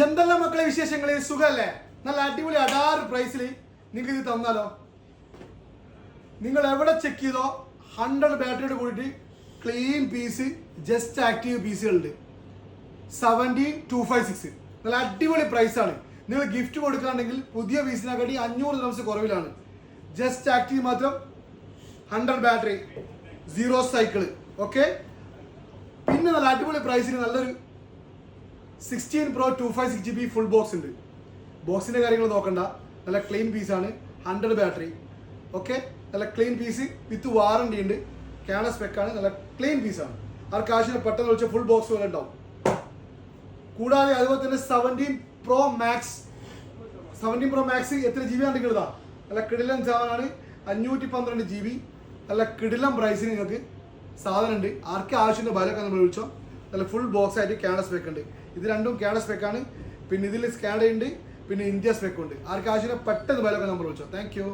എന്തെല്ലാം മക്കളെ വിശേഷങ്ങള് സുഖല്ലേ? നല്ല അടിപൊളി അടാറ് പ്രൈസിൽ നിങ്ങൾക്ക് ഇത് തന്നാലോ? നിങ്ങൾ എവിടെ ചെക്ക് ചെയ്തോ 100 ബാറ്ററിയോട് കൂടിയിട്ട് ക്ലീൻ പീസ് ജസ്റ്റ് ആക്റ്റീവ് പീസുകളുണ്ട്. 17256 നല്ല അടിപൊളി പ്രൈസാണ്. നിങ്ങൾ ഗിഫ്റ്റ് കൊടുക്കുകയാണെങ്കിൽ പുതിയ പീസിനെക്കാട്ടി 500 ദിർഹംസ് കുറവിലാണ്. ജസ്റ്റ് ആക്റ്റീവ് മാത്രം 100 ബാറ്ററി 0 സൈക്കിള്. ഓക്കെ, പിന്നെ നല്ല അടിപൊളി പ്രൈസിന് നല്ലൊരു 16 Pro 256GB ഫുൾ ബോക്സ് ഉണ്ട്. ബോക്സിന്റെ കാര്യങ്ങൾ നോക്കണ്ട, നല്ല ക്ലീൻ പീസാണ്. 100 ബാറ്ററി. ഓക്കെ, നല്ല ക്ലീൻ പീസ് വിത്ത് വാറണ്ടി ഉണ്ട്. ക്യാമറ സ്പെക്കാണ്, നല്ല ക്ലീൻ പീസാണ്. ആർക്ക് ആവശ്യം പെട്ടെന്ന് വിളിച്ച ഫുൾ ബോക്സ് പോലെ ഉണ്ടാവും. കൂടാതെ അതുപോലെ തന്നെ 17 Pro Max എത്ര GB ആണ് കിട്ടുക? നല്ല കിടിലം സാധനമാണ്. 512GB നല്ല കിടിലം പ്രൈസിന് നിങ്ങൾക്ക് സാധനം ഉണ്ട്. ആർക്ക് ആവശ്യമുണ്ട് ബലൊക്കെ നമ്മൾ വിളിച്ചോ. നല്ല ഫുൾ ബോക്സ് ആയിട്ട് ക്യാമറ സ്പെക്ക് ഉണ്ട്. ഇത് രണ്ടും ക്യാമറ സ്പെക്കാണ്. പിന്നെ ഇതിൽ സ്കാനർ ഉണ്ട്, പിന്നെ ഇന്ത്യ സ്പെക്ക് ഉണ്ട്. ആർക്ക് ആവശ്യമുണ്ട് പെട്ടെന്ന് ബലൊക്കെ നമ്മൾ വിളിച്ചോ. Thank you.